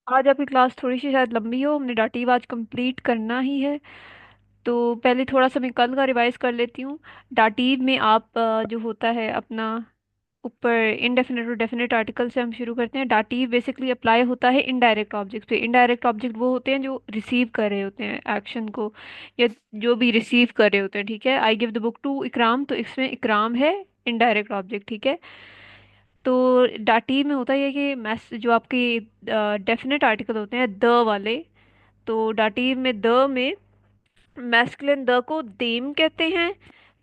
आज आपकी क्लास थोड़ी सी शायद लंबी हो, हमने डाटिव आज कंप्लीट करना ही है। तो पहले थोड़ा सा मैं कल का रिवाइज कर लेती हूँ। डाटिव में आप जो होता है अपना ऊपर इनडेफिनेट और डेफिनेट आर्टिकल से हम शुरू करते हैं। डाटिव बेसिकली अप्लाई होता है इनडायरेक्ट ऑब्जेक्ट पे। इनडायरेक्ट ऑब्जेक्ट वो होते हैं जो रिसीव कर रहे होते हैं एक्शन को, या जो भी रिसीव कर रहे होते हैं। ठीक है, I give the book to Ikram, तो इसमें इकराम है इनडायरेक्ट ऑब्जेक्ट। ठीक है, तो डाटिव में होता है कि मैस जो आपके डेफिनेट आर्टिकल होते हैं द वाले, तो डाटिव में द में मैस्कुलिन द को देम कहते हैं,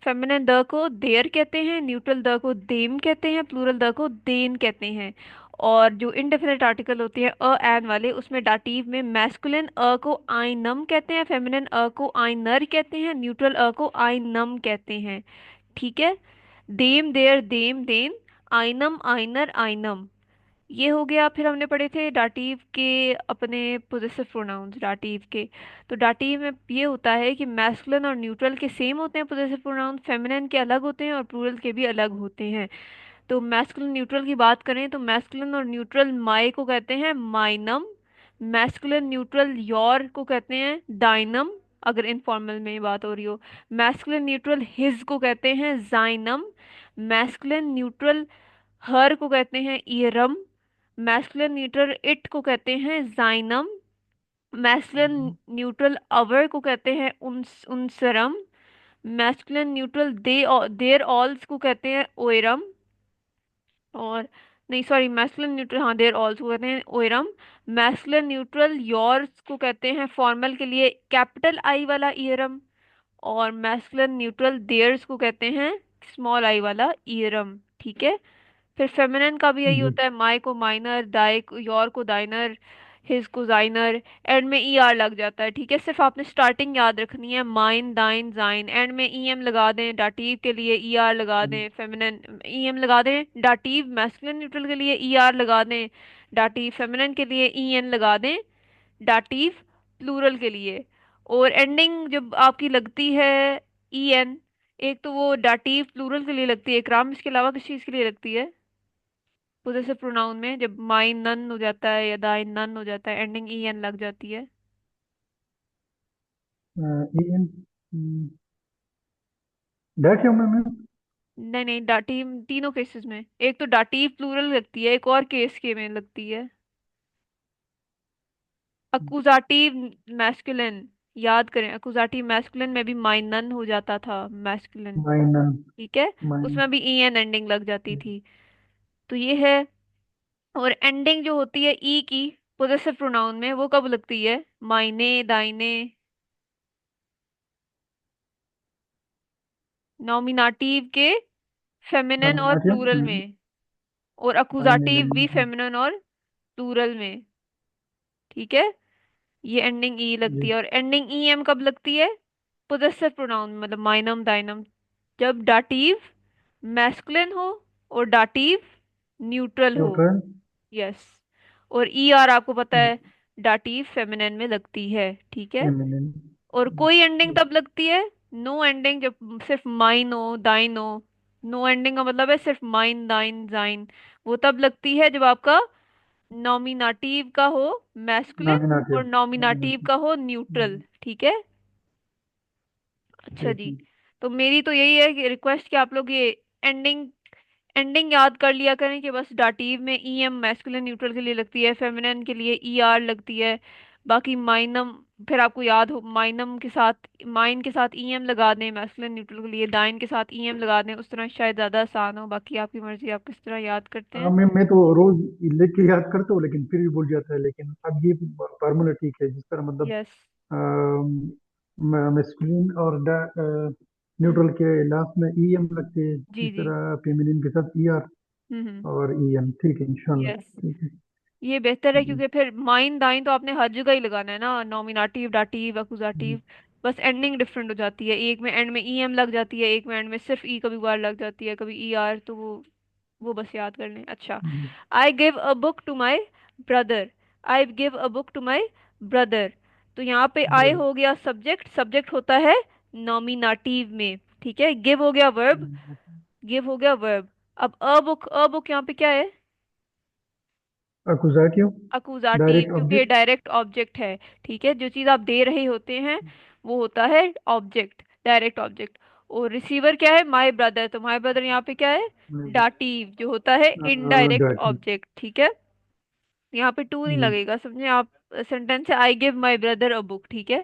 फेमिनिन द को देयर कहते हैं, न्यूट्रल द को देम कहते हैं, प्लूरल द को देन कहते हैं। और जो इनडेफिनेट आर्टिकल होते हैं अ एन वाले, उसमें डाटिव में मैस्कुलिन अ को आइनम कहते हैं, फेमिनिन अ को आइनर कहते हैं, न्यूट्रल अ को आइनम कहते हैं। ठीक है, देम देयर देम देन, आइनम आइनर आइनम। ये हो गया। फिर हमने पढ़े थे डाटिव के अपने पोजेसिव प्रोनाउंस डाटिव के। तो डाटिव में ये होता है कि मैस्कुलिन और न्यूट्रल के सेम होते हैं पोजेसिव प्रोनाउन, फेमिनिन के अलग होते हैं और प्लूरल के भी अलग होते हैं। तो मैस्कुलिन न्यूट्रल की बात करें तो मैस्कुलिन और न्यूट्रल माई को कहते हैं माइनम, मैस्कुलिन न्यूट्रल योर को कहते हैं डाइनम, अगर इनफॉर्मल में बात हो रही हो। मैस्कुलिन न्यूट्रल हिज को कहते हैं जाइनम, मैस्कुलिन न्यूट्रल हर को कहते हैं ईयरम, मैस्कुलिन न्यूट्रल इट को कहते हैं जाइनम, मैस्कुलिन न्यूट्रल अवर को कहते हैं उनसरम, मैस्कुलिन न्यूट्रल दे देयर ऑल्स को कहते हैं ओएरम, और नहीं सॉरी मैस्कुलिन न्यूट्रल, हाँ देयर ऑल्स को कहते हैं ओएरम, मैस्कुलिन न्यूट्रल योर्स को कहते हैं फॉर्मल के लिए कैपिटल आई वाला ईयरम, और मैस्कुलिन न्यूट्रल देयर्स को कहते हैं स्मॉल आई वाला ईयरम। ठीक है, फिर फेमिनिन का भी यही जी। होता है, माई को माइनर, दाई को योर को दाइनर, हिज को जाइनर, एंड में ई आर लग जाता है। ठीक है, सिर्फ आपने स्टार्टिंग याद रखनी है, माइन दाइन जाइन, एंड में ई एम लगा दें, डाटिव के लिए ई आर लगा दें, फेमिनिन ई एम लगा दें, डाटिव मैस्कुलिन न्यूट्रल के लिए ई आर लगा दें, डाटिव फेमिनिन के लिए ई एन लगा दें, डाटिव प्लूरल के लिए। और एंडिंग जब आपकी लगती है ई एन, एक तो वो डाटिव प्लूरल के लिए लगती है इकराम, इसके अलावा किस चीज़ के लिए लगती है पोजेसिव प्रोनाउन में, जब माइन नन हो जाता है या दाइन नन हो जाता है, एंडिंग ई एन लग जाती है। ई एन डैट या मैम। नहीं नहीं, डाटिव तीनों केसेस में, एक तो डाटिव प्लूरल लगती है, एक और केस के में लगती है अकुजाटिव मैस्कुलिन। याद करें, अकुजाटिव मैस्कुलिन में भी माइन नन हो जाता था मैस्कुलिन। माइन ठीक है, माइन। उसमें भी ई एन एंडिंग लग जाती थी। तो ये है। और एंडिंग जो होती है ई की पोजेसिव प्रोनाउन में, वो कब लगती है, मायने दाइने, नॉमिनाटिव के फेमिनिन और नॉमिनेटिव प्लूरल में, और माइन अकुजाटिव भी एंड। फेमिनिन और प्लूरल में। ठीक है, ये एंडिंग ई लगती जी। है। और एंडिंग ई एम कब लगती है, पोजेसिव प्रोनाउन मतलब माइनम दाइनम, जब डाटिव मैस्कुलिन हो और डाटिव न्यूट्रल हो। न्यूट्रल। यस, और ई आर आपको पता है डाटिव फेमिनिन में लगती है। ठीक है, फेमिनिन। और कोई एंडिंग तब लगती है, नो एंडिंग, जब सिर्फ माइन हो दाइन हो। नो एंडिंग का मतलब है सिर्फ माइन दाइन जाइन, वो तब लगती है जब आपका नॉमिनाटिव का हो मैस्कुलिन नॉमिनेटिव। और नॉमिनाटिव का हो न्यूट्रल। ठीक है, अच्छा ठीक जी। है। तो मेरी तो यही है कि रिक्वेस्ट कि आप लोग ये एंडिंग एंडिंग याद कर लिया करें, कि बस डाटिव में ई एम मैस्कुलिन न्यूट्रल के लिए लगती है, फेमिनिन के लिए ई आर लगती है, बाकी माइनम, फिर आपको याद हो माइनम के साथ माइन के साथ ई एम लगा दें, मैस्कुलिन न्यूट्रल के लिए डाइन के साथ ई एम लगा दें, उस तरह शायद ज़्यादा आसान हो। बाकी आपकी मर्जी, आप किस तरह याद करते हाँ, हैं। मैं तो रोज लिख के याद करता हूँ, लेकिन फिर भी भूल जाता है। लेकिन अब ये फार्मूला ठीक है, जिस तरह मतलब यस। स्क्रीन और हम्म। न्यूट्रल के लास्ट में ई एम लगते हैं, जी इस जी। तरह फेमिनिन के साथ ई आर हम्म। और ई एम। ठीक है, इंशाल्लाह। यस, ठीक है। ये बेहतर है, जी। क्योंकि फिर माइन दाइन तो आपने हर जगह ही लगाना है ना, नॉमिनाटिव डाटिव जी। अकुजाटिव। बस एंडिंग डिफरेंट हो जाती है, एक में एंड में ई एम लग जाती है, एक में एंड में सिर्फ ई कभी बार लग जाती है, कभी ई आर, तो वो बस याद कर लें। अच्छा, जी। I give a book to my brother, I give a book to my brother. तो यहाँ पे आई ब्रदर। हो गया सब्जेक्ट, सब्जेक्ट होता है नॉमिनाटिव में। ठीक है, गिव हो गया वर्ब, गिव हो गया वर्ब। अब अ बुक, अ बुक यहाँ पे क्या है, अकुजाटिव। अकुजाटिव, डायरेक्ट क्योंकि ये ऑब्जेक्ट। डायरेक्ट ऑब्जेक्ट है। ठीक है, जो चीज आप दे रहे होते हैं वो होता है ऑब्जेक्ट, डायरेक्ट ऑब्जेक्ट। और रिसीवर क्या है? माय ब्रदर, तो माय ब्रदर यहाँ पे क्या है? डाटिव, जो होता है इनडायरेक्ट डाटी। ऑब्जेक्ट। ठीक है, यहाँ पे टू नहीं जी लगेगा, समझे आप। सेंटेंस है I give my brother a book. ठीक है,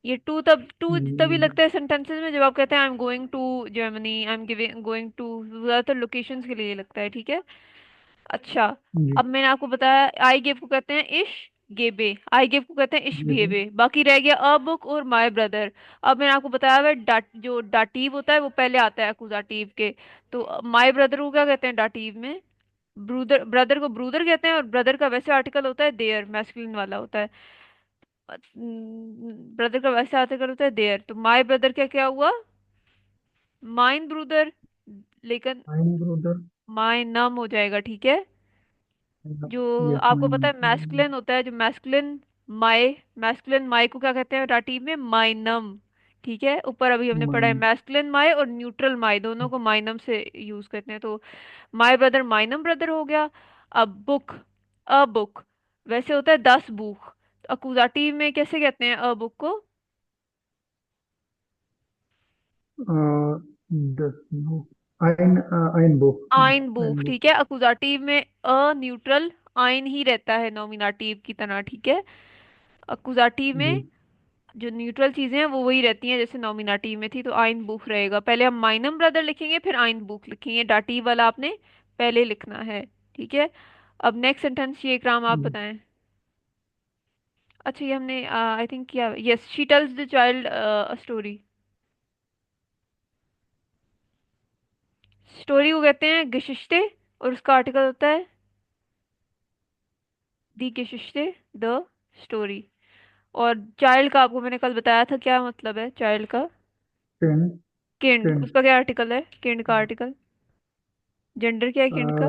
ये टू तब टू तभी जी लगता है सेंटेंसेस में जब आप कहते हैं I am going to Germany, I am giving going to, ज्यादातर लोकेशंस के लिए लगता है। ठीक है, अच्छा। जी अब मैंने आपको बताया आई गिव को कहते हैं इश गेबे, आई गिव को कहते हैं इश जी जी। भेबे। बाकी रह गया अ बुक और माय ब्रदर। अब मैंने आपको बताया हुआ है, जो डाटीव होता है वो पहले आता है अकुजाटिव के। तो माय ब्रदर को क्या कहते हैं डाटीव में? ब्रूदर, ब्रदर को ब्रूदर कहते हैं, और ब्रदर का वैसे आर्टिकल होता है देयर, मैस्कुलिन वाला होता है। ब्रदर का वैसे आर्टिकल होता है देयर, तो माय ब्रदर क्या क्या हुआ? माइन ब्रूदर। लेकिन फाइन ब्रदर। माय नम हो जाएगा। ठीक है, जो यस आपको पता माइन। है मैस्कुलिन होता है, जो मैस्कुलिन माय, मैस्कुलिन माय को क्या कहते हैं राठी में? माइनम। ठीक है, ऊपर अभी हमने पढ़ा है माइन। मैस्कुलिन माय और न्यूट्रल माय दोनों को माइनम से यूज करते हैं। तो माय ब्रदर माइनम ब्रदर हो गया। अब बुक, अ बुक वैसे होता है 10 बुक, तो अकुजाटिव में कैसे कहते हैं अ बुक को? दस नो। आइन आइन बो। आइन बुक। आइन बो। ठीक है, अकुजाटिव में अ न्यूट्रल आइन ही रहता है नॉमिनेटिव की तरह। ठीक है, अकुजाटिव जी में जो न्यूट्रल चीजें हैं वो वही रहती हैं जैसे नॉमिनेटिव में थी, तो आइन बुक रहेगा। पहले हम माइनम ब्रदर लिखेंगे फिर आइन बुक लिखेंगे, डाटिव वाला आपने पहले लिखना है। ठीक है, अब नेक्स्ट सेंटेंस ये इकराम आप जी। बताएं। अच्छा, ये हमने आई थिंक किया। Yes, she tells the child a story. Story को कहते हैं गिशिश्ते, और उसका आर्टिकल होता है दी गिशिश्ते, द स्टोरी। और चाइल्ड का आपको मैंने कल बताया था क्या मतलब है चाइल्ड का? टेन। Kind, ten. उसका क्या आर्टिकल है? किंड का आर्टिकल, जेंडर क्या है किंड का?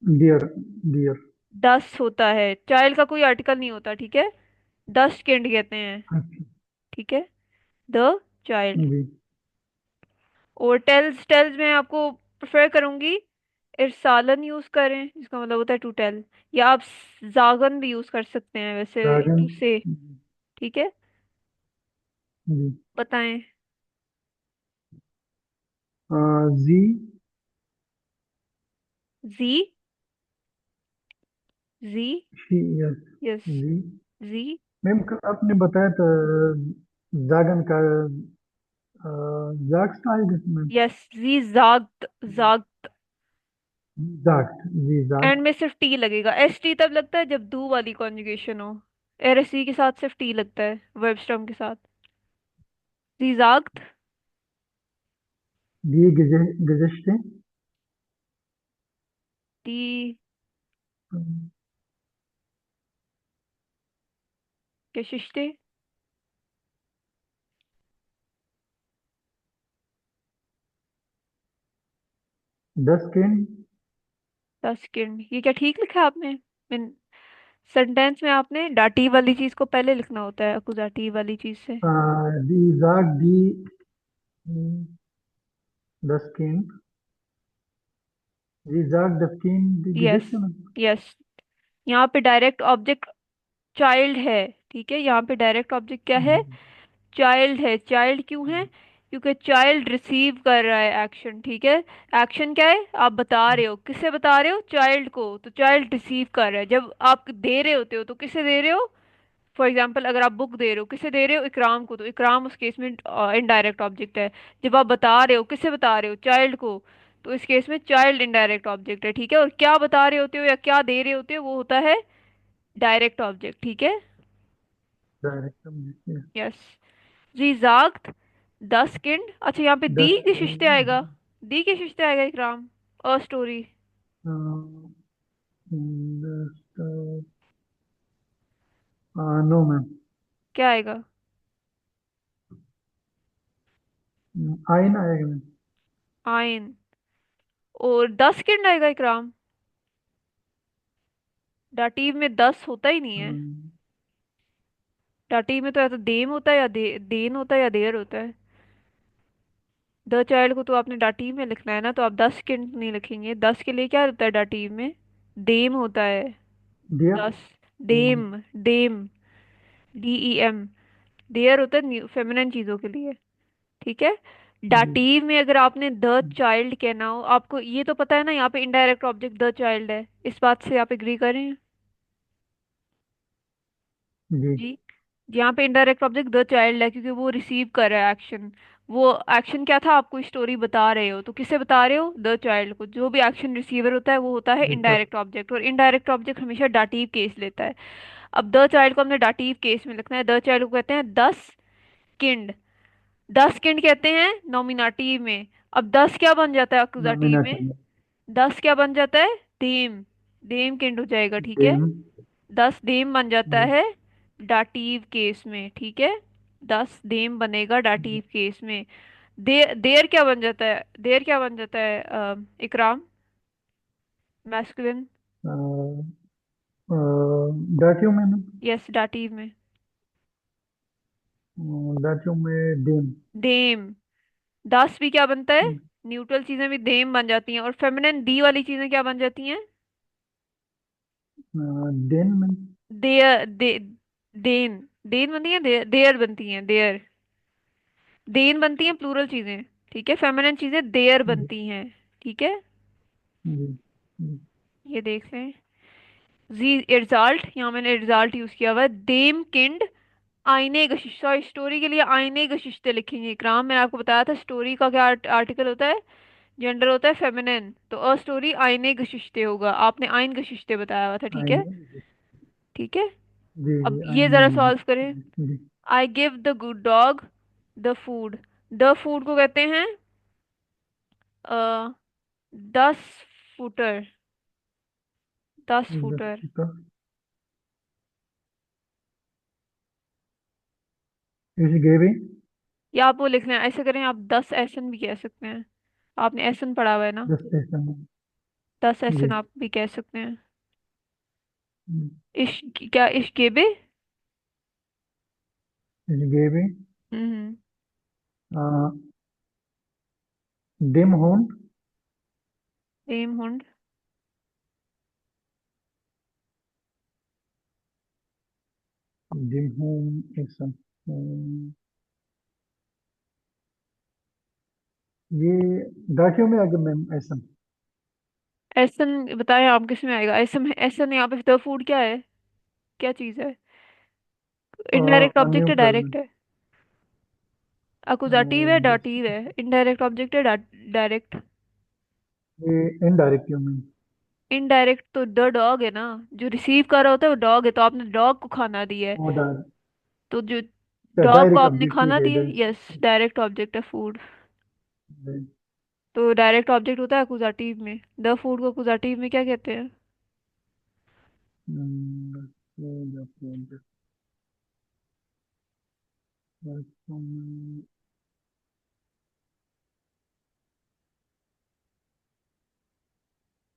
डियर। डियर। 10 होता है, चाइल्ड का कोई आर्टिकल नहीं होता। ठीक है, 10 किंड कहते हैं। अच्छा। ठीक है, द चाइल्ड। जी। और टेल्स, टेल्स मैं आपको प्रेफर करूंगी इरसालन यूज करें, जिसका मतलब होता है टू टेल, या आप जागन भी यूज कर सकते हैं वैसे, ड्रैगन। टू से। ठीक है, जी। बताएं। जी। जी, जी, शी। यस। यस, जी। जी, मैम आपने बताया था जागन का जाग आएगा मैम। यस, जी जाग्त, जाग्त। जाग। जी जाग। एंड में सिर्फ टी लगेगा, एस टी तब लगता है जब दू वाली कॉन्जुगेशन हो। एर एस सी के साथ सिर्फ टी लगता है, वर्ब स्टर्म के साथ। जी जाग्त, दिए गजश्ते। टी कशिश्ते। 10 सेकेंड। 10 सेकेंड, ये क्या ठीक लिखा है आपने? सेंटेंस में आपने डाटी वाली चीज को पहले लिखना होता है अकुजाटी वाली चीज से। दी जाग दी 10 सेकेंड। जी जाग 10 सेकेंड दी यस, गजश्ते में। यस, यहाँ पे डायरेक्ट ऑब्जेक्ट चाइल्ड है। ठीक है, यहाँ पे डायरेक्ट ऑब्जेक्ट क्या है? जी चाइल्ड है। चाइल्ड क्यों है? क्योंकि चाइल्ड रिसीव कर रहा है एक्शन। ठीक है, एक्शन क्या है आप बता रहे हो, किसे बता रहे हो? चाइल्ड को, तो चाइल्ड रिसीव कर रहा है। जब आप दे रहे होते हो तो किसे दे रहे हो? फॉर एग्जाम्पल अगर आप बुक दे रहे हो किसे दे रहे हो? इकराम को, तो इकराम उस केस में इनडायरेक्ट ऑब्जेक्ट है। जब आप बता रहे हो किसे बता रहे हो? चाइल्ड को, तो इस केस में चाइल्ड इनडायरेक्ट ऑब्जेक्ट है। ठीक है, और क्या बता रहे होते हो या क्या दे रहे होते हो वो होता है डायरेक्ट ऑब्जेक्ट। ठीक है, डायरेक्ट ऑब्जेक्ट। यस। जी जागत 10 किंड। अच्छा, यहाँ पे दी दस के शिश्ते आएगा, दी के शिश्ते आएगा इकराम, अ स्टोरी नो मैम। क्या आएगा? आई ना आएगा मैम। आइन। और 10 किंड आएगा इकराम, डाटीव में 10 होता ही नहीं है। डाटीव में तो या तो देम होता है या देन होता है या देर होता है। द चाइल्ड को तो आपने डाटीव में लिखना है ना, तो आप 10 किंड नहीं लिखेंगे। 10 के लिए क्या होता है डाटीव में? देम होता है। डियर। 10। देम। देम। DEM। देयर होता है फेमिनिन चीजों के लिए। ठीक है। जी डाटीव में अगर आपने द चाइल्ड कहना हो, आपको ये तो पता है ना, यहाँ पे इनडायरेक्ट ऑब्जेक्ट द चाइल्ड है, इस बात से आप एग्री करें? जी। जी। यहाँ पे इनडायरेक्ट ऑब्जेक्ट द चाइल्ड है क्योंकि वो रिसीव कर रहा है एक्शन। वो एक्शन क्या था, आपको स्टोरी बता रहे हो तो किसे बता रहे हो, द चाइल्ड को। जो भी एक्शन रिसीवर होता है वो होता है बेशक। इनडायरेक्ट ऑब्जेक्ट, और इनडायरेक्ट ऑब्जेक्ट हमेशा डाटिव केस लेता है। अब द चाइल्ड को हमने डाटिव केस में लिखना है। द चाइल्ड को कहते हैं 10 किंड। 10 किंड कहते हैं नॉमिनेटिव में। अब 10 क्या बन जाता है अक्यूजेटिव में? नॉमिनेशन। 10 क्या बन जाता है? देम। देम किंड हो जाएगा, ठीक है। देम। 10 देम बन जाता जी। है डाटिव केस में, ठीक है। 10 देम बनेगा जी। डाटिव केस में। देर क्या बन जाता है? देर क्या बन जाता है इकराम? मैस्कुलिन। डाटियों में यस, डाटिव में। डाटियों में देम। देम। 10 भी क्या बनता है? न्यूट्रल चीजें भी देम बन जाती हैं, और फेमिनिन डी वाली चीजें क्या बन जाती हैं? देन में। देयर। देन। देन बनती है, देयर बनती हैं, देयर। देन बनती हैं प्लूरल चीजें, ठीक है। फेमिनिन चीजें देयर जी। बनती हैं, ठीक है। जी। जी। ये देख लें। जी रिजल्ट, यहाँ मैंने रिजल्ट यूज किया हुआ है। देम किंड आईने गशिश्ता। स्टोरी के लिए आईने गशिश्ते लिखेंगे इकराम। मैंने आपको बताया था स्टोरी का क्या आर्टिकल होता है, जेंडर होता है फेमिनिन, तो अ स्टोरी आईने गशिश्ते होगा। आपने आइन गशिश्ते बताया हुआ था, ठीक है। आएंगे। ठीक है। जी अब जी ये आएंगे जरा जी। सॉल्व करें। जी। I give the good dog the food. The food को कहते हैं 10 फुटर। 10 फुटर। तो इस गेवी। या आप वो लिख लें, ऐसे करें आप 10 एसन भी कह सकते हैं। आपने एसन पढ़ा हुआ है ना? दस स्टेशन। 10 एसन जी। आप भी कह सकते हैं। हम्म, इश्क क्या, इश्क गेबे। इस गेवी। हम्म। डिम होन। एम हुंड। डिम होन एक्शन। ये डाटियों में आ गया मैम एक्शन। एसन बताएं आप, किस में आएगा एसन? एसन यहाँ पे द फूड क्या है, क्या चीज है? इनडायरेक्ट ऑब्जेक्ट है, न्यूट्रल में। डायरेक्ट है? अकुजाटिव है, डाटिव है? इनडायरेक्ट ऑब्जेक्ट है, डायरेक्ट? ये इनडायरेक्टिव में। इनडायरेक्ट तो द डॉग है ना। जो रिसीव कर रहा होता है वो डॉग है, तो आपने डॉग को खाना दिया है। वो तो जो डॉग को डायरेक्ट आपने ऑब्जेक्ट ठीक खाना है दिया, यस, डायरेक्ट ऑब्जेक्ट है फूड। तो डायरेक्ट ऑब्जेक्ट होता है अकुजाटिव में। द फूड को अकुजाटिव में क्या कहते हैं?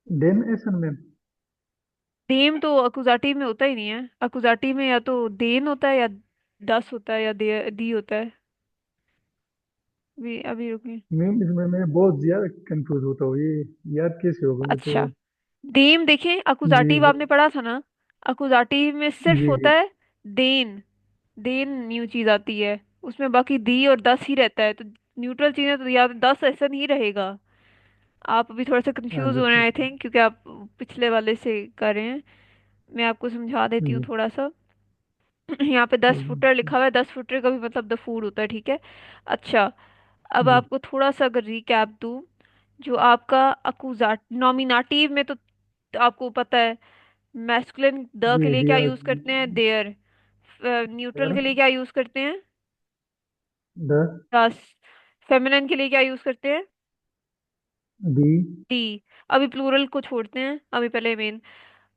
देन एक्शन में। देम तो अकुजाटिव में होता ही नहीं है। अकुजाटिव में या तो देन होता है, या दस होता है, या दी होता है। अभी अभी रुकिए। मैम इसमें मैं बहुत ज्यादा कंफ्यूज होता हूँ, ये याद कैसे होगा मैं तो। अच्छा, देम देखें, जी अकुजाटिव आपने पढ़ा था ना। अकुजाटिव में सिर्फ जी होता जी। है देन। देन न्यू चीज आती है उसमें, बाकी दी और दस ही रहता है। तो न्यूट्रल चीजें तो या तो दस ऐसा नहीं रहेगा। आप अभी थोड़ा सा हाँ कंफ्यूज हो रहे हैं आई बेशक। थिंक, क्योंकि आप पिछले वाले से कर रहे हैं। मैं आपको समझा देती हूँ जी थोड़ा सा। यहाँ पे दस जी। फुटर लिखा हुआ है। 10 फुटर का भी मतलब द फूड होता है, ठीक है। अच्छा, अब जी। आपको थोड़ा सा अगर रिकैप दूँ, जो आपका अकुजाट नॉमिनेटिव में तो आपको पता है मैस्कुलिन द के जी लिए क्या डियर। यूज करते हैं, देयर। Neutral dear. के लिए क्या यूज करते हैं, दस। दस। फेमिनिन के लिए क्या यूज करते हैं, दी। डी। अभी प्लूरल को छोड़ते हैं, अभी पहले मेन।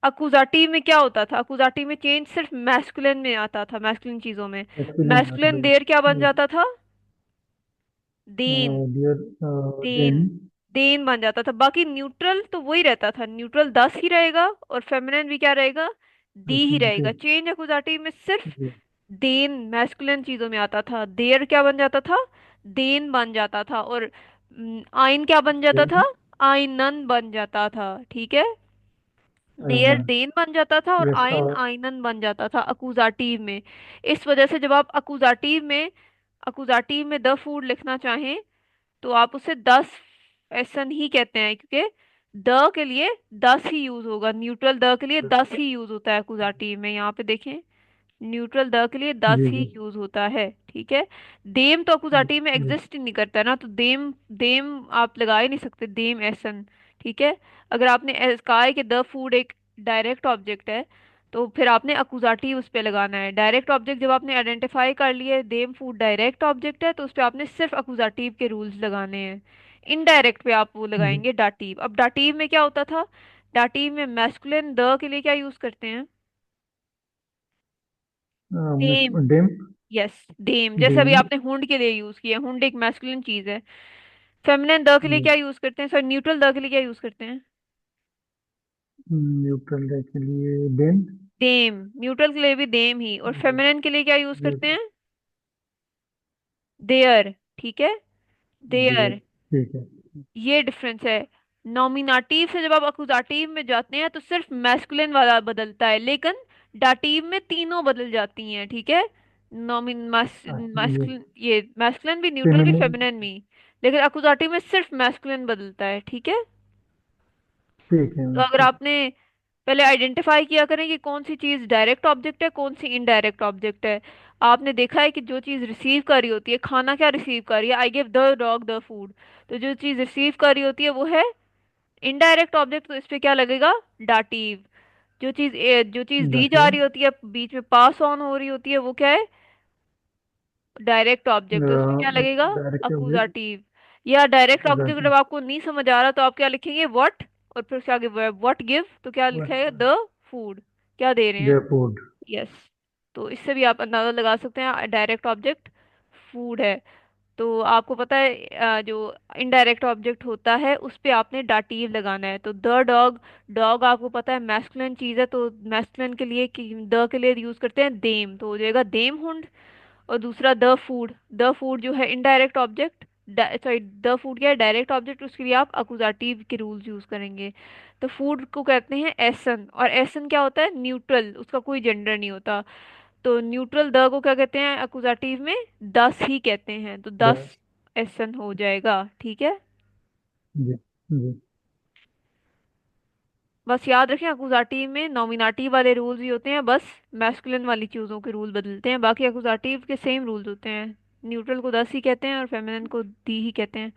अकुजाटिव में क्या होता था? अकुजाटिव में चेंज सिर्फ मैस्कुलिन में आता था, मैस्कुलिन चीजों में। एक्सपीरियंस मैस्कुलिन मतलब। देर क्या बन जी। जाता था? देन। डियर। देन। देन। देन बन जाता था। बाकी न्यूट्रल तो वही रहता था, न्यूट्रल 10 ही रहेगा, और फेमिनिन भी क्या रहेगा, डी ही रहेगा। चेंज अकुजाटिव में सिर्फ जी। देन मैस्कुलिन चीजों में आता था। देर क्या बन जाता था? देन बन जाता था। और आइन क्या बन जाता था? देन। आइनन बन जाता था, ठीक है। देयर आइनन। देन बन जाता था और यस। आइन आइनन बन जाता था अकुजाटिव में। इस वजह से जब आप अकुजाटिव में द फूड लिखना चाहें तो आप उसे दस ऐसा नहीं कहते हैं, क्योंकि द के लिए दस ही यूज होगा, न्यूट्रल द के लिए दस ही यूज होता है अकुजाटिव में। यहाँ पे देखें, न्यूट्रल द के लिए दस जी ही जी। यूज होता है, ठीक है। देम तो अकुजाटिव में जी एग्जिस्ट ही नहीं करता ना, तो देम देम आप लगा ही नहीं सकते, देम ऐसन, ठीक है। अगर आपने कहा है कि द फूड एक डायरेक्ट ऑब्जेक्ट है, तो फिर आपने अकुजाटिव उस पे लगाना है। डायरेक्ट ऑब्जेक्ट जब आपने आइडेंटिफाई कर लिए देम फूड डायरेक्ट ऑब्जेक्ट है, तो उस पे आपने सिर्फ अकुजाटिव के रूल्स लगाने हैं। इनडायरेक्ट पे आप वो जी। लगाएंगे डाटिव। अब डाटिव में क्या होता था, डाटिव में मैस्कुलिन द के लिए क्या यूज करते हैं, देम। डेम। यस, डेम, जैसे अभी डेम। आपने हुंड के लिए यूज किया, हुंड एक मैस्कुलिन चीज है। फेमिनिन द के लिए जी। क्या यूज करते हैं, सॉरी न्यूट्रल द के लिए क्या यूज करते हैं, न्यूट्रल के लिए देन। देम। न्यूट्रल के लिए भी देम ही, और जी फेमिनिन के लिए क्या यूज जी। करते हैं, देयर, ठीक है, जी देयर। ठीक है। ये डिफरेंस है। नॉमिनाटिव से जब आप अकुजाटिव में जाते हैं तो सिर्फ मैस्कुलिन वाला बदलता है, लेकिन डाटिव में तीनों बदल जाती हैं, ठीक है। नॉमिन जी। मैस्कुलिन, ये मैस्कुलिन भी न्यूट्रल भी फेमिनिन। फेमिनिन भी, लेकिन अकुजाटिव में सिर्फ मैस्कुलिन बदलता है, ठीक है। ठीक है तो मैम, अगर ठीक। आपने पहले आइडेंटिफाई किया करें कि कौन सी चीज डायरेक्ट ऑब्जेक्ट है, कौन सी इनडायरेक्ट ऑब्जेक्ट है। आपने देखा है कि जो चीज रिसीव कर रही होती है, खाना क्या रिसीव कर रही है, I give the dog the food, तो जो चीज रिसीव कर रही होती है वो है इनडायरेक्ट ऑब्जेक्ट, तो इस पे क्या लगेगा, डाटिव। जो चीज दी जा डाटिव। रही होती है, बीच में पास ऑन हो रही होती है, वो क्या है, डायरेक्ट ऑब्जेक्ट, तो इस पे क्या लगेगा, डायरेक्ट ऑब्जेक्ट। अकुजाटिव। या डायरेक्ट ऑब्जेक्ट डाटिव। जब आपको नहीं समझ आ रहा तो आप क्या लिखेंगे, व्हाट, और फिर उसके आगे वर्ब, व्हाट गिव, तो क्या लिखेगा, द फूड, क्या दे रहे हैं, देयर फूड। यस। तो इससे भी आप अंदाजा लगा सकते हैं डायरेक्ट ऑब्जेक्ट फूड है। तो आपको पता है जो इनडायरेक्ट ऑब्जेक्ट होता है उस पे आपने डाटिव लगाना है। तो द डॉग, डॉग आपको पता है मैस्कुलिन चीज है, तो मैस्कुलिन के लिए द के लिए यूज करते हैं देम, तो हो जाएगा देम हुंड। और दूसरा द फूड जो है indirect object, sorry the food क्या है, डायरेक्ट ऑब्जेक्ट, उसके लिए आप अकुजाटिव के रूल्स यूज करेंगे। तो फूड को कहते हैं एसन, और एसन क्या होता है, न्यूट्रल, उसका कोई जेंडर नहीं होता। तो न्यूट्रल द को क्या कहते हैं अकुजाटिव में, दस ही कहते हैं, तो द। दस एसन हो जाएगा, ठीक है। जी जी। बस याद रखें अकुजाटिव में नॉमिनाटिव वाले रूल्स ही होते हैं, बस मैस्कुलिन वाली चीजों के रूल बदलते हैं, बाकी अकुजाटिव के सेम रूल्स होते हैं। न्यूट्रल को दस ही कहते हैं और फेमिनिन को दी ही कहते हैं।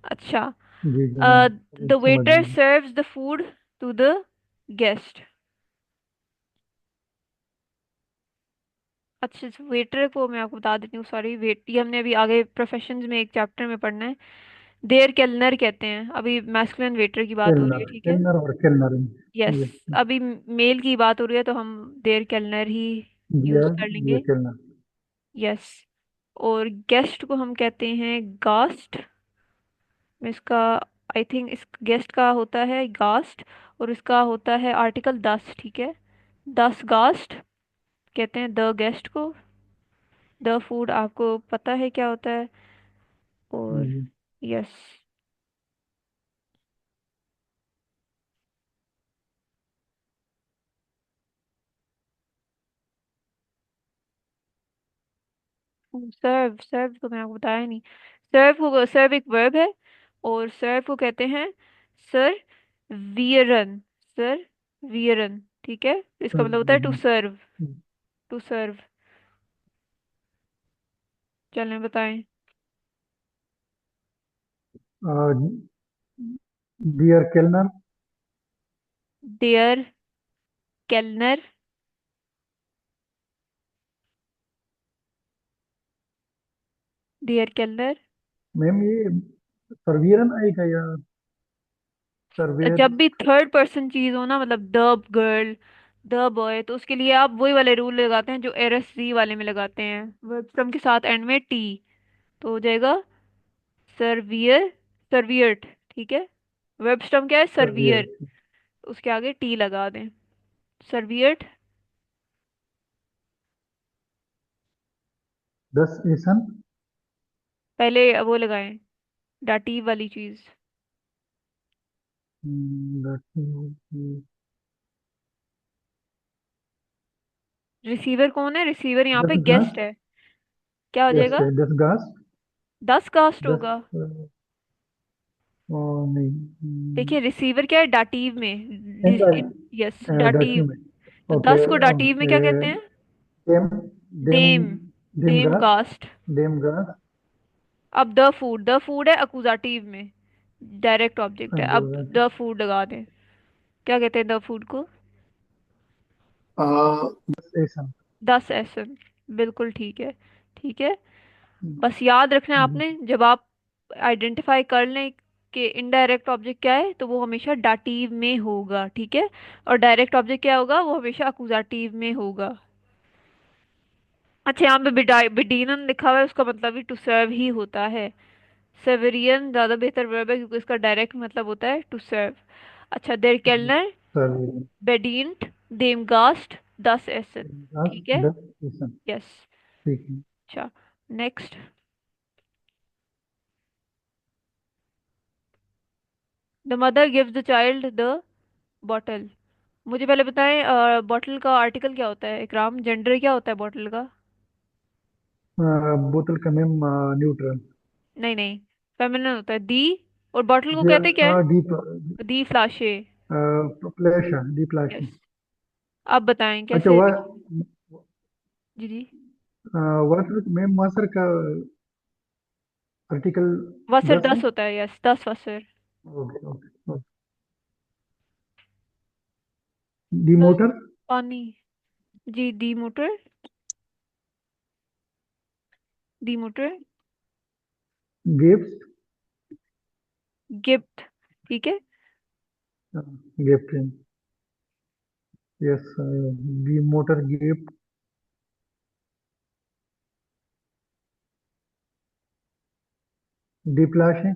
अच्छा, जी जी मैम। द समझ वेटर गया। Serves the food to the guest. अच्छा, वेटर को मैं आपको बता देती हूँ, सॉरी, वेट ये हमने अभी आगे प्रोफेशंस में एक चैप्टर में पढ़ना है। देयर केलनर कहते हैं, अभी मैस्कुलिन वेटर की बात हो रही है, केलनर। ठीक है। केलनर और केलनर। यस, जी। अभी मेल की बात हो रही है तो हम देयर केलनर ही यूज दिया। कर दिया लेंगे। केलनर। यस। और गेस्ट को हम कहते हैं गास्ट, इसका आई थिंक इस गेस्ट का होता है गास्ट, और इसका होता है आर्टिकल दस, ठीक है। दस गास्ट कहते हैं द गेस्ट को। द फूड आपको पता है क्या होता है, और जी। यस, सर्व, सर्व तो मैंने आपको बताया नहीं। सर्व एक वर्ब है, और सर्व को कहते हैं सर वियरन, सर वियरन, ठीक है। इसका मतलब होता है टू सर्व, टू सर्व। चलें बताएं। डियर केलनर। डियर केलनर, डियर केलनर। मैम ये सर्वियरन आएगा या सर्वेयर? जब भी थर्ड पर्सन चीज हो ना, मतलब द गर्ल, द बॉय, तो उसके लिए आप वही वाले रूल लगाते हैं जो एरएससी वाले में लगाते हैं, वर्ब फ्रॉम के साथ एंड में टी, तो हो जाएगा सर्वियर, सर्वियर्ट, ठीक है। वर्ब स्टॉम क्या है, सर्वियर। सर्वियर, उसके आगे टी लगा दें, सर्वियर्ट। 10 एसन। पहले वो लगाएं, डाटिव वाली चीज। रिसीवर कौन है? रिसीवर यहाँ पे 10 घास। गेस्ट है। क्या हो यस, जाएगा? 10 घास। 10 कास्ट दस होगा। नहीं। देखिए रिसीवर क्या है डाटीव में। And yes डाटीव। डाकियों में। तो ओके। 10 को डाटीव में क्या कहते हैं? डेम डेम देम। डेम देम घास। कास्ट। डेम घास। अब द फूड है अकुजाटिव में, डायरेक्ट ऑब्जेक्ट है। अब द फूड लगा दें, क्या कहते हैं द फूड को? 10 एसन। 10 एसन। बिल्कुल ठीक है। ठीक है। बस याद रखना है आपने, जब आप आइडेंटिफाई कर लें कि इनडायरेक्ट ऑब्जेक्ट क्या है, तो वो हमेशा डाटीव में होगा, ठीक है। और डायरेक्ट ऑब्जेक्ट क्या होगा, वो हमेशा अकुजाटिव में होगा। अच्छा, यहाँ पे बिडीनन लिखा हुआ है, उसका मतलब भी टू सर्व ही होता है। सेवेरियन ज्यादा बेहतर वर्ब है क्योंकि इसका डायरेक्ट मतलब होता है टू सर्व। अच्छा, देर केलनर, सर, बेडिंट, देमगास्ट, 10 एसन। घास ठीक है। 10 एसन। यस। ठीक है। अच्छा, next. The mother gives the child the bottle. मुझे पहले बताएं, बॉटल का आर्टिकल क्या होता है इकराम, जेंडर क्या होता है बॉटल का? बोतल का मैम न्यूट्रल। नहीं नहीं, फेमिनिन होता है, दी। और बॉटल को कहते क्या है? डीप। दी फ्लाशे। फ्लैश डीप फ्लैश। यस। आप बताएं अच्छा, कैसे? वह जी जी। वाटर मैम वाटर का आर्टिकल वसर 10 है। 10 होता है, यस 10 वसर। Okay okay. डी द मोटर। पानी। जी, दी मोटर। दी मोटर। गिफ्ट। गिफ्ट। ठीक है। गिफ्ट। यस। डी मोटर गिफ्ट। डी फ्लैश है।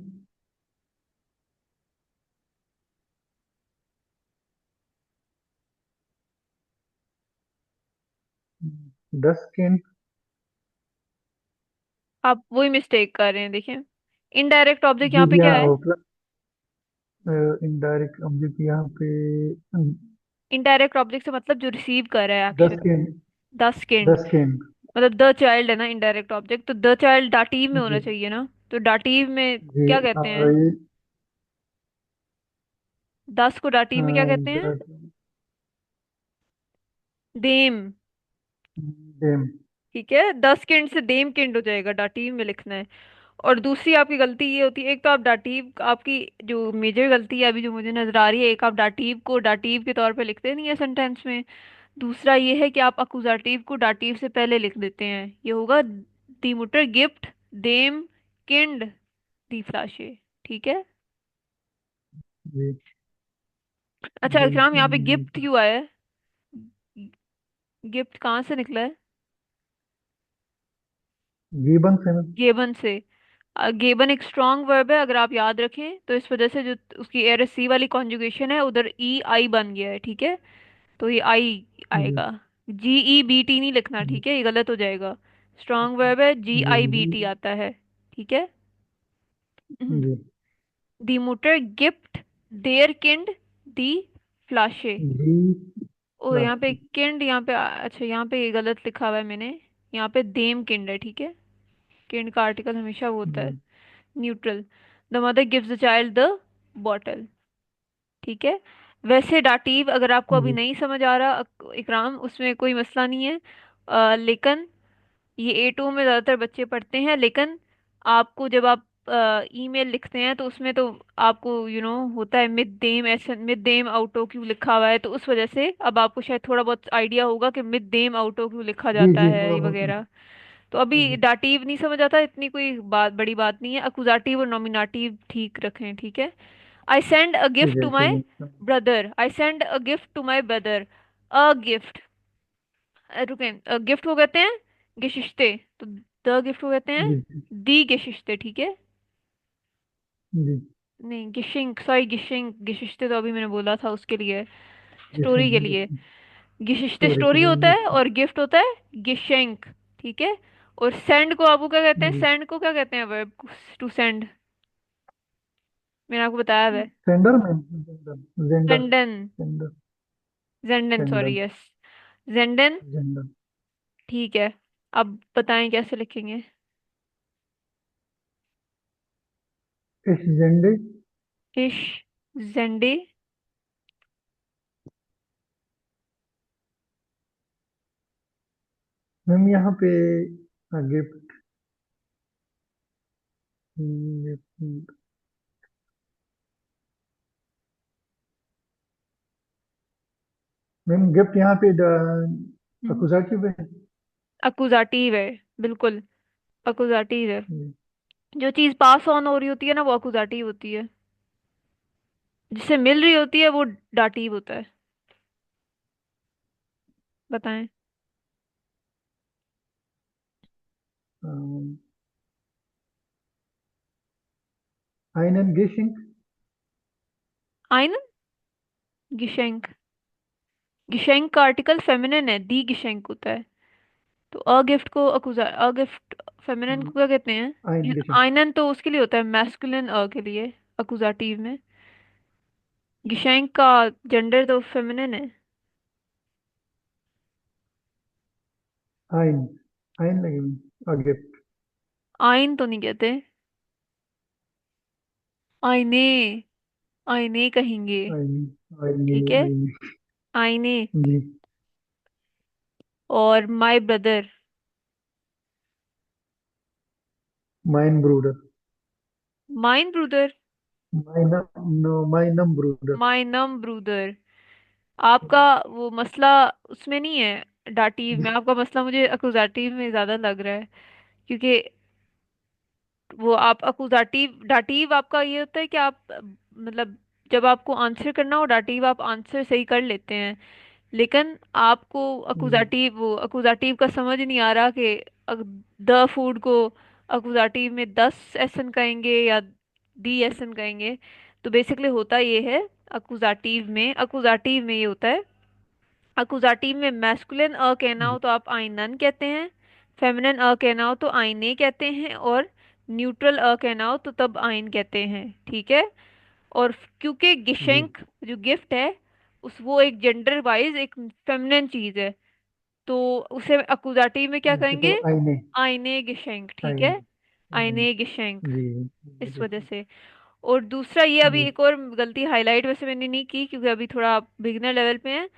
दस कैन। आप वही मिस्टेक कर रहे हैं, देखिए इनडायरेक्ट ऑब्जेक्ट जी यहाँ पे जी क्या हाँ, है? इनडायरेक्ट ऑब्जेक्ट यहाँ पे इनडायरेक्ट ऑब्जेक्ट से मतलब जो रिसीव कर रहा है दस एक्शन। कैन। 10 सेकेंड। 10 कैन। मतलब द चाइल्ड है ना इनडायरेक्ट ऑब्जेक्ट, तो द चाइल्ड डाटीव में होना जी चाहिए ना, तो डाटीव में जी। क्या कहते हैं? ये 10 को डाटीव में क्या कहते हैं? देम। डेम। ठीक है, 10 किंड से देम किंड हो जाएगा, डाटीव में लिखना है। और दूसरी आपकी गलती ये होती है, एक तो आप डाटीव, आपकी जो मेजर गलती है अभी जो मुझे नजर आ रही है, एक आप डाटीव को डाटीव के तौर पे लिखते नहीं है सेंटेंस में। दूसरा ये है कि आप अकुजाटिव को डाटिव से पहले लिख देते हैं। ये होगा दी मुटर गिफ्ट देम किंड दी फ्लाशे। ठीक है। जी। अच्छा डेम इकराम, यहाँ पे गिफ्ट किन। क्यों आया है? गिफ्ट कहाँ से निकला है? गीबन से। गेबन से। गेबन एक स्ट्रॉन्ग वर्ब है, अगर आप याद रखें, तो इस वजह से जो उसकी एर सी वाली कॉन्जुगेशन है उधर ई आई बन गया है, ठीक है। तो ये आई जी आएगा। जी ई बी टी नहीं लिखना, जी ठीक है, ये गलत हो जाएगा। स्ट्रॉन्ग वर्ब है, जी जी आई बी जी टी आता है। ठीक है। जी दी मुटर गिफ्ट देयर किंड दी फ्लाशे। जी ओ प्लस। यहाँ पे किंड, यहाँ पे अच्छा यहाँ पे ये गलत लिखा हुआ है मैंने। यहाँ पे देम किंड है, ठीक है। किंड का आर्टिकल हमेशा वो होता है जी neutral. The mother gives the child the bottle. ठीक है। वैसे डाटिव अगर आपको अभी जी नहीं समझ आ रहा इकराम, उसमें कोई मसला नहीं है। लेकिन ये A2 में ज़्यादातर बच्चे पढ़ते हैं, लेकिन आपको जब आप ईमेल लिखते हैं तो उसमें तो आपको होता है मिड देम, ऐसे मिड देम आउटो क्यों लिखा हुआ है, तो उस वजह से अब आपको शायद थोड़ा बहुत आइडिया होगा कि मिड देम आउटो क्यों लिखा जी जाता जी है थोड़ा ये बहुत। वगैरह। तो अभी जी डाटिव नहीं समझ आता, इतनी कोई बात बड़ी बात नहीं है, अकुजाटिव और नॉमिनाटिव ठीक रखें, ठीक है। I send a gift to my ठीक है। Brother. I send a gift to my brother. A gift. रुकें, गिफ्ट को कहते हैं गिशिश्ते, तो द गिफ्ट को कहते हैं जी दी गिशिश्ते, ठीक है। जी नहीं गिशिंग, सॉरी गिशिंग, गिशिश्ते तो अभी मैंने बोला था उसके लिए, जी स्टोरी के लिए। गिशिश्ते सॉरी स्टोरी होता करेंगे। है और गिफ्ट होता है गिशेंक, ठीक है। और सेंड को आपको क्या कहते हैं? जी। सेंड को क्या कहते हैं वर्ब टू सेंड? मैंने आपको बताया हुआ है। सेंडर में जेंडर। सेंडन। सेंडर। जेंडन, सॉरी, सेंडर। यस। जेंडन। जेंडर। ठीक है, अब बताएं कैसे लिखेंगे। इस झंडे। इश जेंडे। मैम यहाँ पे गिफ्ट। मैम गिफ्ट यहाँ पे अकुजाटिव है। अकुजाटिव है, बिल्कुल अकुजाटिव है। हम्म, जो चीज पास ऑन हो रही होती है ना वो अकुजाटिव होती है, जिससे मिल रही होती है वो डाटिव होता है। बताएं। einen Geschenk। आइन गिशेंक। गिशेंक का आर्टिकल फेमिनिन है, दी गिशेंक होता है। तो अ गिफ्ट को अकुजा, अ गिफ्ट फेमिनिन को क्या कहते ein हैं। Geschenk। आइनन तो उसके लिए होता है, मैस्कुलिन अ के लिए अकुजाटिव में। गिशेंक का जेंडर तो फेमिनिन है। ein ein लगे मैम गिफ्ट। आइन तो नहीं कहते, आईने, आईने कहेंगे। ein eine ठीक है, eine आईने। जी। और माय ब्रदर। mein Bruder। माइन ब्रूदर। meinem no meinem Bruder। माइनम ब्रूदर। आपका वो मसला उसमें नहीं है डाटिव में, आपका मसला मुझे अकुजाटिव में ज्यादा लग रहा है। क्योंकि वो आप अकुजाटिव डाटिव आपका ये होता है कि आप मतलब जब आपको आंसर करना हो डाटिव आप आंसर सही कर लेते हैं। लेकिन आपको हम्म, अकुजाटिव वो अकुजाटिव का समझ नहीं आ रहा कि द फूड को अकुजाटिव में 10 एसन कहेंगे या दी एसन कहेंगे। तो बेसिकली होता ये है, अकुजाटिव में ये होता है। अकुजाटिव में मैस्कुलिन अ कहना हो जी। तो आप आइनन कहते हैं, फेमिनिन अ कहना हो तो आइने कहते हैं, और न्यूट्रल अ कहना हो तो तब आइन कहते हैं। ठीक है। और क्योंकि जी। गिशेंक जो गिफ्ट है उस वो एक जेंडर वाइज एक फेमिनिन चीज है, तो उसे अकुजाटिव में क्या अच्छा तो कहेंगे, आईने। आइने गिशेंक। ठीक आईने। है, आईने। आइने गिशेंक। जी। इस वजह वजह से। से। और दूसरा ये अभी जी। एक और गलती हाईलाइट वैसे मैंने नहीं की क्योंकि अभी थोड़ा बिगिनर लेवल पे है।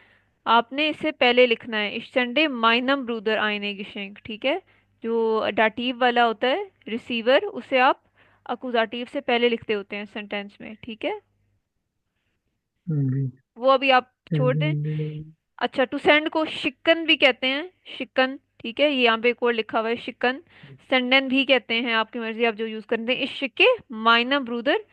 आपने इससे पहले लिखना है इस संडे माइनम ब्रूदर आइने गिशेंक। ठीक है, जो डाटिव वाला होता है रिसीवर उसे आप अकुजाटिव से पहले लिखते होते हैं सेंटेंस में। ठीक है, जी। वो अभी आप छोड़ दें। जी। अच्छा, टू सेंड को शिकन भी कहते हैं, शिकन। ठीक है, ये यहाँ पे एक और लिखा हुआ है शिकन। सेंडन भी कहते हैं, आपकी मर्जी आप जो यूज करते हैं। इस शिक्के माइनम ब्रूदर